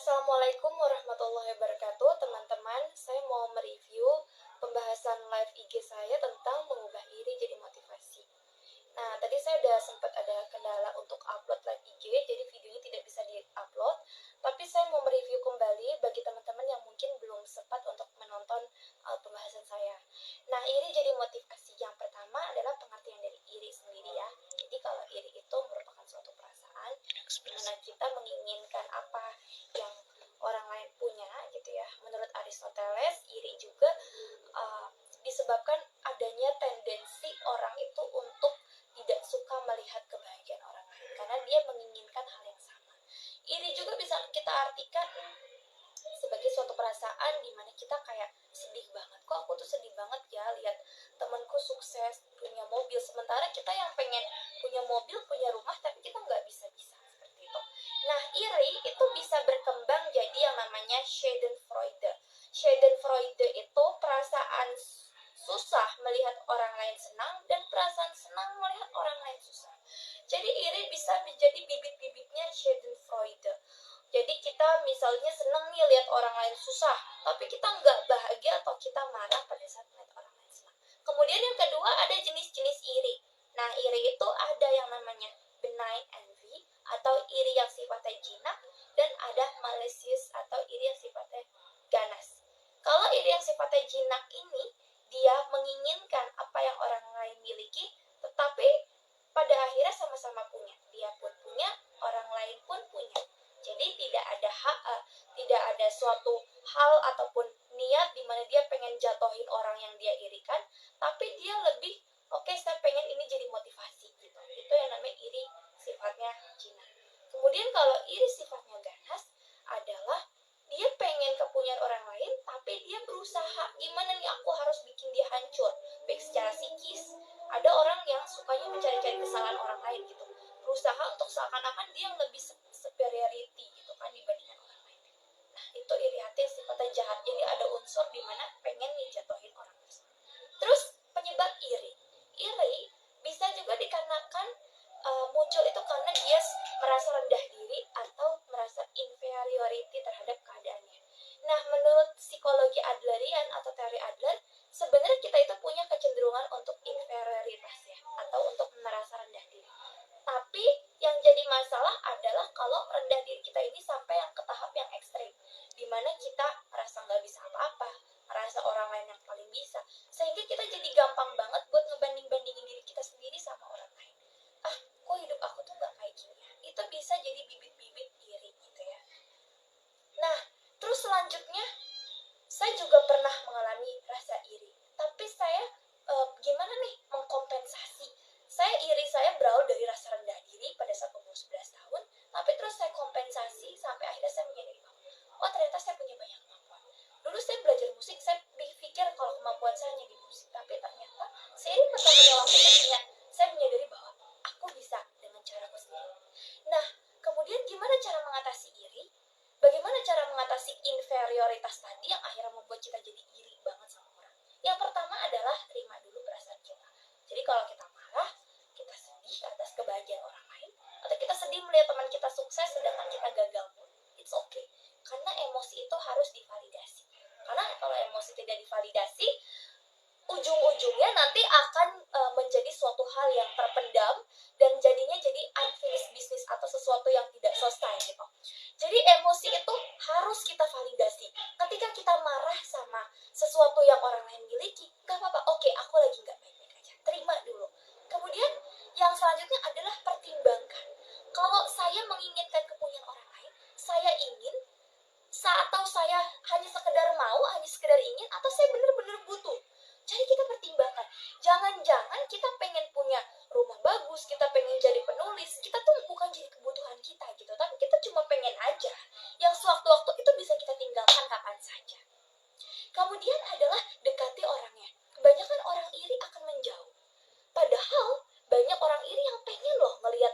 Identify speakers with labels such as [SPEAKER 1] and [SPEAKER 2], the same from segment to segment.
[SPEAKER 1] Assalamualaikum warahmatullahi wabarakatuh, teman-teman. Saya mau mereview pembahasan live IG saya tentang mengubah iri jadi motivasi. Nah, tadi saya udah sempat ada kendala untuk upload live IG, jadi videonya tidak bisa di-upload. Tapi saya mau mereview kembali bagi teman-teman yang mungkin belum sempat untuk menonton pembahasan saya. Nah, iri jadi motivasi. Yang pertama adalah pengertian dari iri sendiri ya. Jadi kalau iri itu merupakan suatu perasaan di mana kita menginginkan apa yang orang lain punya gitu ya. Menurut Aristoteles, iri juga disebabkan adanya tendensi orang itu untuk tidak suka melihat kebahagiaan orang lain karena dia menginginkan hal yang sama. Iri juga bisa kita artikan sebagai suatu perasaan di mana kita kayak sedih banget, kok aku tuh sedih banget ya lihat temanku sukses punya mobil, sementara kita yang pengen punya mobil, punya rumah, tapi kita nggak bisa seperti itu. Nah, iri itu bisa berkembang jadi yang namanya Schadenfreude. Schadenfreude itu perasaan susah melihat orang lain senang dan perasaan senang melihat orang lain susah. Jadi iri bisa menjadi bibit-bibitnya Schadenfreude. Jadi kita misalnya senang nih lihat orang lain susah, tapi kita nggak bahagia atau kita marah pada saat melihat orang lain senang. Kemudian yang kedua ada jenis-jenis iri. Nah, iri itu ada yang namanya benign envy atau iri yang sifatnya jinak, dan ada malicious atau iri yang sifatnya ganas. Kalau iri yang sifatnya jinak ini, dia menginginkan apa yang orang lain miliki, tetapi pada akhirnya sama-sama punya. Dia pun punya, orang lain pun punya. Jadi tidak ada suatu hal ataupun niat di mana dia pengen jatuhin orang yang dia irikan, tapi dia lebih saya pengen ini jadi motivasi gitu. Itu yang namanya iri sifatnya jinak. Kemudian kalau iri sifatnya ganas adalah dia pengen kepunyaan orang lain, tapi dia berusaha gimana nih aku harus bikin dia hancur, baik secara psikis. Ada orang yang sukanya mencari-cari kesalahan orang lain gitu, berusaha untuk seakan-akan dia yang lebih superiority gitu kan dibandingkan orang lain. Nah, itu iri hati yang sifatnya jahat. Jadi ada unsur di mana pengen ngejatuhin orang tersebut. Terus penyebab iri bisa juga dikarenakan muncul itu karena dia merasa rendah diri atau merasa inferiority terhadap keadaannya. Nah, menurut psikologi Adlerian atau teori Adler, sebenarnya kita itu punya kecenderungan untuk inferioritas ya, atau untuk merasa rendah diri. Tapi yang jadi masalah adalah kalau rendah diri kita ini sampai yang ke tahap yang ekstrim, di mana kita merasa nggak bisa apa-apa, merasa orang lain yang paling bisa, sehingga kita jadi gampang banget buat ngebanding-bandingin diri kita sendiri sama orang lain. Kok hidup aku tuh nggak kayak gini ya? Itu bisa jadi bibit-bibit iri gitu ya. Nah, terus selanjutnya saya juga pernah mengalami rasa iri, tapi saya gimana nih mengkompensasi? Saya berawal dari rasa rendah diri pada saat umur 11 tahun, tapi terus saya kompensasi sampai akhirnya saya menyadari bahwa ternyata saya punya banyak kemampuan. Dulu saya belajar musik, saya pikir kalau kemampuan saya hanya di musik, tapi ternyata seiring bertambahnya waktu saya menyadari bahwa aku bisa dengan caraku sendiri. Nah, kemudian gimana cara mengatasi iri? Bagaimana cara mengatasi inferioritas tadi yang akhirnya membuat kita jadi iri banget sama orang? Yang pertama adalah terima dulu perasaan kita. Jadi kalau kita marah, kita sedih atas kebahagiaan orang lain, atau kita sedih melihat teman kita sukses sedangkan kita gagal pun, it's okay. Karena emosi itu harus divalidasi. Karena kalau emosi tidak divalidasi, ujung-ujungnya nanti akan menjadi suatu hal yang terpendam dan jadinya jadi unfinished business atau sesuatu yang tidak selesai gitu. Jadi emosi itu harus kita validasi. Ketika kita marah sama sesuatu yang orang lain miliki, gak apa-apa, oke, aku lagi gak baik-baik aja, terima dulu. Kemudian yang selanjutnya adalah pertimbangkan. Kalau saya menginginkan kepunyaan orang lain, saya ingin atau saya hanya sekedar mau, hanya sekedar ingin, atau saya benar-benar butuh. Jadi kita pertimbangkan. Jangan-jangan kita pengen punya rumah bagus, kita pengen jadi penulis, kita tuh bukan jadi kebutuhan kita gitu, tapi kita cuma pengen aja. Yang sewaktu-waktu itu bisa kita tinggalkan kapan saja. Kemudian adalah dekati orangnya. Kebanyakan orang iri akan menjauh. Padahal banyak orang iri yang pengen loh melihat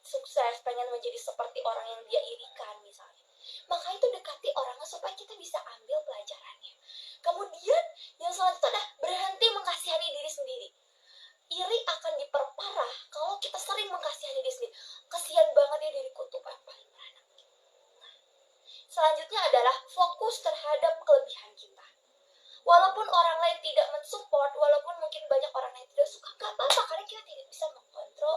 [SPEAKER 1] sukses, pengen menjadi seperti orang yang dia irikan misalnya. Maka itu dekati orangnya supaya kita bisa ambil pelajarannya. Kemudian yang selanjutnya adalah berhenti mengasihani diri sendiri. Iri akan diperparah kalau kita sering mengasihani diri sendiri. Kasihan banget ya diriku tuh paling beranak. Selanjutnya adalah fokus terhadap kelebihan kita. Walaupun orang lain tidak mensupport, walaupun mungkin banyak orang yang tidak suka, gak apa-apa, karena kita tidak bisa mengontrol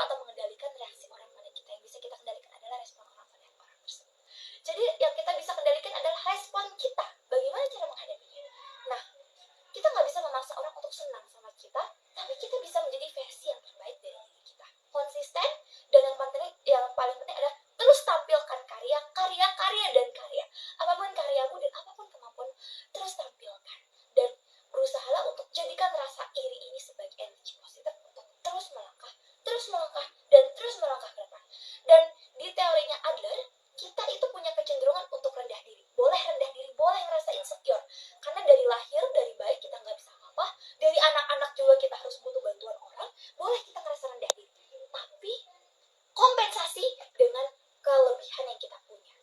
[SPEAKER 1] atau mengendalikan reaksi orang pada kita. Yang bisa kita kendalikan adalah respon orang pada orang tersebut. Jadi yang kita bisa kendalikan adalah respon kita. Bagaimana cara menghadapinya? Nah, kita nggak bisa memaksa orang untuk senang sama kita, tapi kita bisa menjadi versi yang terbaik dari diri kita. Konsisten, dan yang paling penting adalah terus tampilkan karya, dan karya. Apapun karyamu dan apapun kemampuan, terus tampilkan. Dan berusahalah untuk jadikan rasa iri ini sebagai energi positif untuk terus melangkah, dan terus melangkah ke depan. Dan di teorinya Adler, kita itu punya kecenderungan untuk rendah diri. Boleh rendah diri, boleh ngerasa insecure. Karena dari lahir, dari bayi kita nggak bisa apa-apa. Dari anak-anak juga kita harus butuh bantuan orang. Boleh kita ngerasa rendah diri. Tapi kompensasi dengan kelebihan yang kita punya.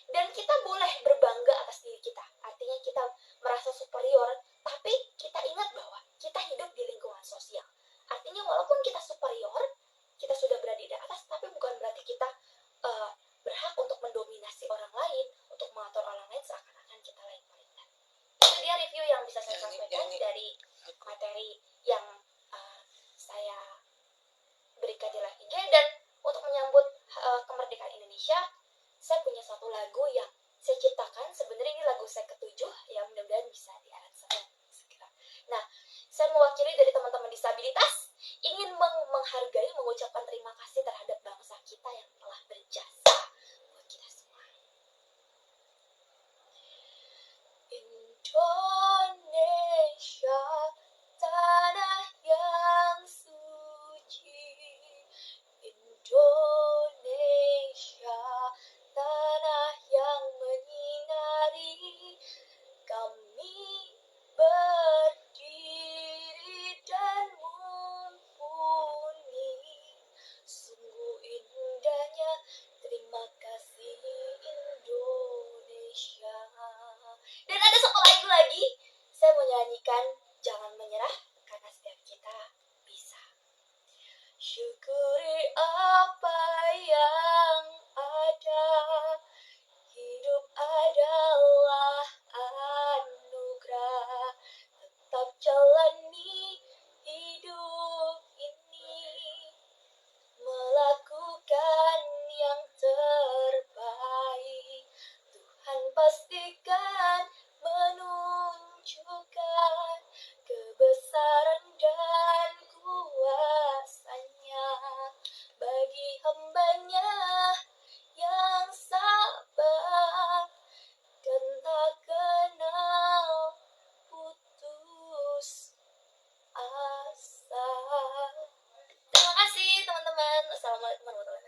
[SPEAKER 1] Dan kita boleh berbangga atas diri kita. Artinya kita merasa superior, tapi kita ingat bahwa kita hidup di lingkungan sosial. Artinya walaupun kita superior, kita sudah berada di atas, tapi bukan berarti kita berhak untuk mendominasi orang lain, untuk mengatur orang lain seakan-akan kita lain paling. Itu dia review yang bisa saya sampaikan dari materi yang saya berikan di live IG. Dan untuk menyambut kemerdekaan Indonesia, saya punya satu lagu yang saya ciptakan. Sebenarnya ini lagu saya ke-7 yang mudah-mudahan bisa diaransemen segera. Nah, saya mewakili dari teman-teman disabilitas, ingin menghargai, mengucapkan terima kasih terhadap bangsa kita yang telah berjasa buat kita semua. Indonesia, tanah yang suci. Indonesia, tanah yang menyinari. Kami berdiri dan mumpuni. Sungguh indahnya, terima kasih Indonesia. Dan ada satu lagu lagi, saya mau nyanyikan Jangan Menyerah, karena setiap kita bisa. Syukuri apa yang ada, hidup adalah anugerah. Tetap jalani hidup ini, melakukan yang terbaik. Tuhan pastikan menunjukkan kebesaran dan kuasanya bagi hambanya yang sabar dan tak kenal putus asa. Terima kasih teman-teman. Assalamualaikum warahmatullahi wabarakatuh.